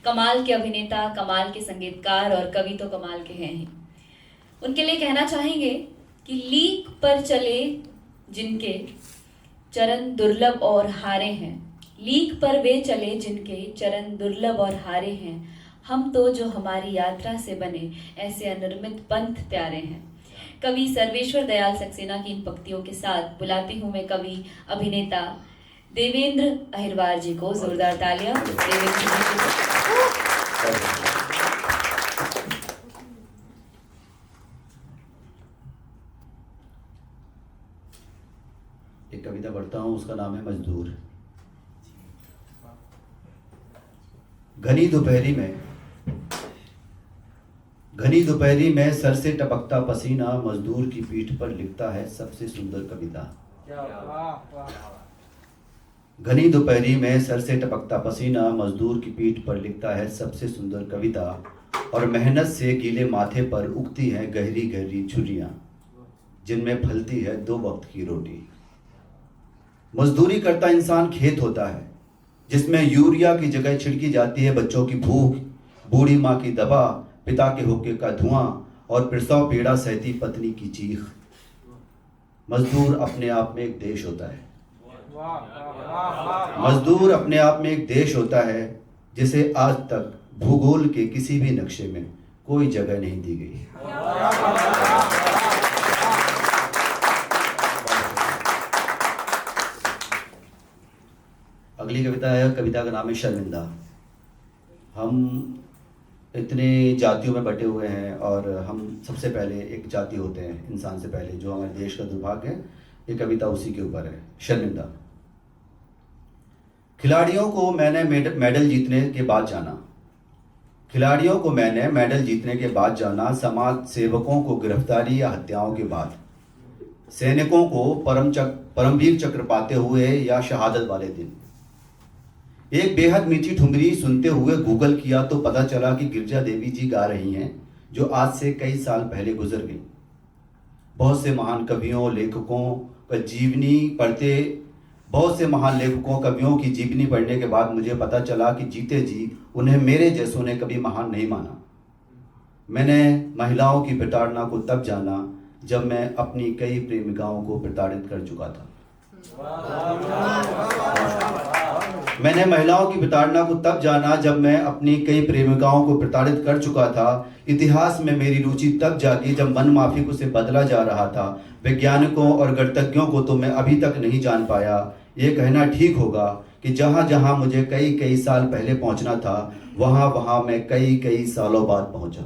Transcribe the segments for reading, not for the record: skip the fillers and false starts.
कमाल के अभिनेता, कमाल के संगीतकार और कवि तो कमाल के हैं ही। उनके लिए कहना चाहेंगे कि लीक पर चले जिनके चरण दुर्लभ और हारे हैं, लीक पर वे चले जिनके चरण दुर्लभ और हारे हैं, हम तो जो हमारी यात्रा से बने ऐसे अनिर्मित पंथ प्यारे हैं। कवि सर्वेश्वर दयाल सक्सेना की इन पंक्तियों के साथ बुलाती हूँ मैं कवि अभिनेता देवेंद्र अहिरवार जी को। जोरदार तालियां देवेंद्र जी को। एक कविता पढ़ता हूँ, उसका नाम है मजदूर। घनी दोपहरी में सर से टपकता पसीना मजदूर की पीठ पर लिखता है सबसे सुंदर कविता। घनी दोपहरी में सर से टपकता पसीना मजदूर की पीठ पर लिखता है सबसे सुंदर कविता, और मेहनत से गीले माथे पर उगती हैं गहरी गहरी छुरियां जिनमें फलती है 2 वक्त की रोटी। मजदूरी करता इंसान खेत होता है जिसमें यूरिया की जगह छिड़की जाती है बच्चों की भूख, बूढ़ी माँ की दवा, पिता के हुक्के का धुआं और प्रसव पीड़ा सहती पत्नी की चीख। मजदूर अपने आप में एक देश होता है। मजदूर अपने आप में एक देश होता है जिसे आज तक भूगोल के किसी भी नक्शे में कोई जगह नहीं दी गई। अगली कविता है, कविता का नाम है शर्मिंदा। हम इतने जातियों में बटे हुए हैं और हम सबसे पहले एक जाति होते हैं इंसान से पहले, जो हमारे देश का दुर्भाग्य है। ये कविता उसी के ऊपर है। शर्मिंदा। खिलाड़ियों को मैंने मेडल जीतने के बाद जाना, समाज सेवकों को गिरफ्तारी या हत्याओं के बाद, सैनिकों को परमवीर चक्र पाते हुए या शहादत वाले दिन। एक बेहद मीठी ठुमरी सुनते हुए गूगल किया तो पता चला कि गिरजा देवी जी गा रही हैं, जो आज से कई साल पहले गुजर गई। बहुत से महान कवियों कवियों की जीवनी पढ़ने के बाद मुझे पता चला कि जीते जी उन्हें मेरे जैसों ने कभी महान नहीं माना। मैंने महिलाओं की प्रताड़ना को तब जाना जब मैं अपनी कई प्रेमिकाओं को प्रताड़ित कर चुका था। मैंने महिलाओं की प्रताड़ना को तब जाना जब मैं अपनी कई प्रेमिकाओं को प्रताड़ित कर चुका था। इतिहास में मेरी रुचि तब जागी जब मन माफिक से बदला जा रहा था। वैज्ञानिकों और गणितज्ञों को तो मैं अभी तक नहीं जान पाया। ये कहना ठीक होगा कि जहाँ जहाँ मुझे कई साल पहले पहुँचना था, वहाँ मैं कई सालों बाद पहुँचा।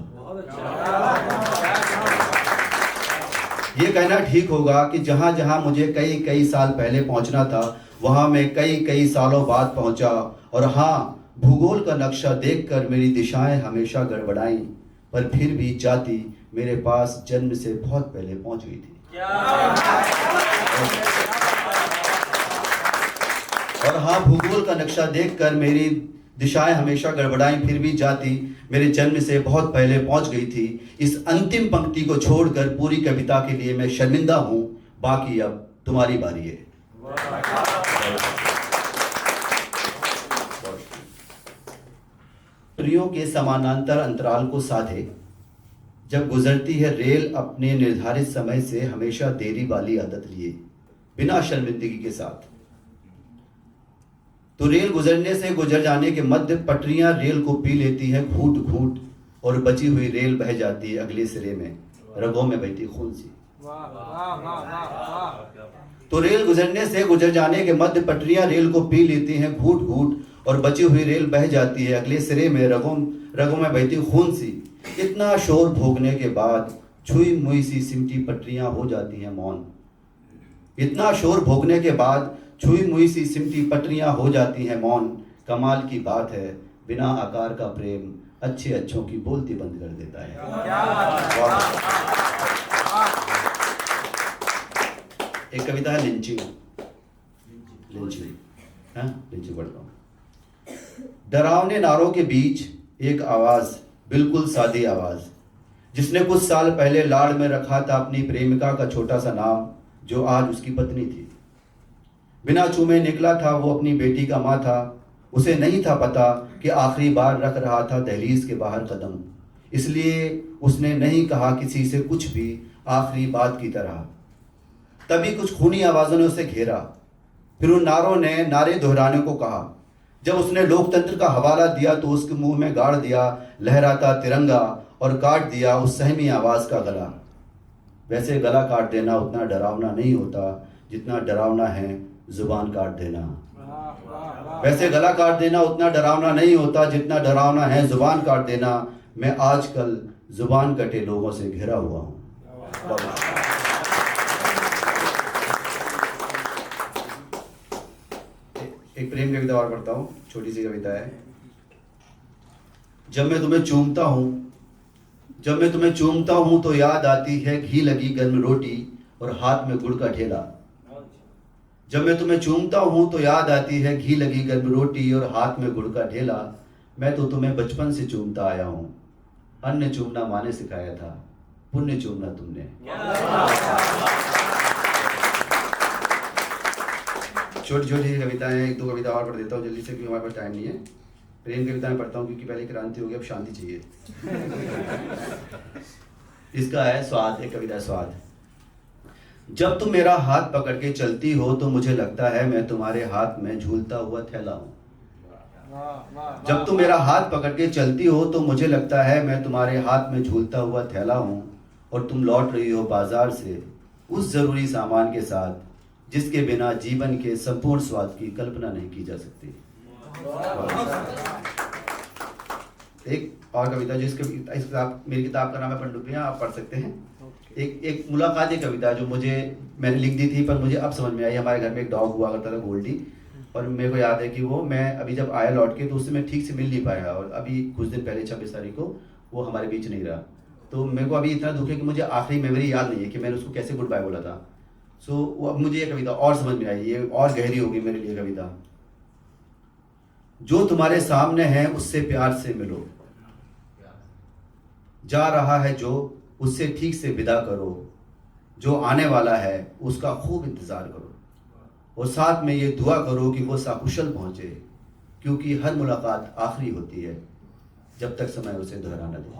ये कहना ठीक होगा कि जहाँ जहाँ मुझे कई साल पहले पहुँचना था, वहाँ मैं कई सालों बाद पहुँचा। और हाँ, भूगोल का नक्शा देखकर मेरी दिशाएं हमेशा गड़बड़ाई, पर फिर भी जाति मेरे पास जन्म से बहुत पहले पहुँच गई थी। और हाँ, भूगोल का नक्शा देखकर मेरी दिशाएं हमेशा गड़बड़ाई, फिर भी जाति मेरे जन्म से बहुत पहले पहुंच गई थी। इस अंतिम पंक्ति को छोड़कर पूरी कविता के लिए मैं शर्मिंदा हूं। बाकी अब तुम्हारी बारी है। ट्रियों के समानांतर अंतराल को साधे जब गुजरती है रेल अपने निर्धारित समय से हमेशा देरी वाली आदत लिए, बिना शर्मिंदगी के साथ, तो रेल गुजरने से गुजर जाने के मध्य पटरियां रेल को पी लेती हैं घूट घूट, और बची हुई रेल बह जाती है अगले सिरे में रगों में बहती खून सी। तो रेल गुजरने से गुजर जाने के मध्य पटरियां रेल को पी लेती हैं घूट घूट, और बची हुई रेल बह जाती है अगले सिरे में रगों में बहती खून सी। इतना शोर भोगने के बाद छुई मुई सी सिमटी पटरियां हो जाती हैं मौन। इतना शोर भोगने के बाद छुई मुई सी सिमटी पटरियां हो जाती हैं मौन। कमाल की बात है, बिना आकार का प्रेम अच्छे अच्छों की बोलती बंद कर देता है। एक कविता है लिंचिंग पढ़ता हूँ। डरावने नारों के बीच एक आवाज, बिल्कुल सादी आवाज, जिसने कुछ साल पहले लाड़ में रखा था अपनी प्रेमिका का छोटा सा नाम, जो आज उसकी पत्नी थी। बिना चूमे निकला था वो अपनी बेटी का माँ था। उसे नहीं था पता कि आखिरी बार रख रहा था दहलीज के बाहर कदम, इसलिए उसने नहीं कहा किसी से कुछ भी आखिरी बात की तरह। तभी कुछ खूनी आवाज़ों ने उसे घेरा, फिर उन नारों ने नारे दोहराने को कहा। जब उसने लोकतंत्र का हवाला दिया तो उसके मुंह में गाड़ दिया लहराता तिरंगा और काट दिया उस सहमी आवाज़ का गला। वैसे गला काट देना उतना डरावना नहीं होता जितना डरावना है जुबान काट देना। वैसे गला काट देना उतना डरावना नहीं होता जितना डरावना है जुबान काट देना। मैं आजकल जुबान कटे लोगों से घिरा हुआ हूँ। एक प्रेम कविता और पढ़ता हूँ, छोटी सी कविता है। जब मैं तुम्हें चूमता हूँ तो याद आती है घी लगी गर्म रोटी और हाथ में गुड़ का ठेला। जब मैं तुम्हें चूमता हूँ तो याद आती है घी लगी गर्म रोटी और हाथ में गुड़ का ठेला। मैं तो तुम्हें बचपन से चूमता आया हूँ, अन्न चूमना माँ ने सिखाया था, पुण्य चूमना तुमने। छोटी छोटी कविताएं, एक दो कविता और पढ़ देता हूँ जल्दी से क्योंकि हमारे पास टाइम नहीं है। प्रेम कविताएं पढ़ता हूँ क्योंकि पहले क्रांति हो गई, अब शांति चाहिए। इसका है स्वाद, एक कविता है स्वाद। जब तुम मेरा हाथ पकड़ के चलती हो तो मुझे लगता है मैं तुम्हारे हाथ में झूलता हुआ थैला हूँ। जब तुम मेरा हाथ पकड़ के चलती हो तो मुझे लगता है मैं तुम्हारे हाथ में झूलता हुआ थैला हूँ और तुम लौट रही हो बाजार से उस जरूरी सामान के साथ जिसके बिना जीवन के संपूर्ण स्वाद की कल्पना नहीं की जा सकती। एक और कविता मेरी किताब का नाम है पनडुब्बियां, आप पढ़ सकते हैं। एक मुलाकाती कविता जो मैंने लिख दी थी पर मुझे अब समझ में आई। हमारे घर में एक डॉग हुआ करता था गोल्डी, और मेरे को याद है कि वो मैं अभी जब आया लौट के तो उससे मैं ठीक से मिल नहीं पाया, और अभी कुछ दिन पहले 26 तारीख को वो हमारे बीच नहीं रहा। तो मेरे को अभी इतना दुख है कि मुझे आखिरी मेमोरी याद नहीं है कि मैंने उसको कैसे गुड बाय बोला था। सो अब मुझे ये कविता और समझ में आई, ये और गहरी होगी मेरे लिए कविता। जो तुम्हारे सामने है उससे प्यार से मिलो, जा रहा है जो उससे ठीक से विदा करो, जो आने वाला है उसका खूब इंतजार करो, और साथ में ये दुआ करो कि वो सकुशल पहुंचे, क्योंकि हर मुलाकात आखिरी होती है जब तक समय उसे दोहराना दे।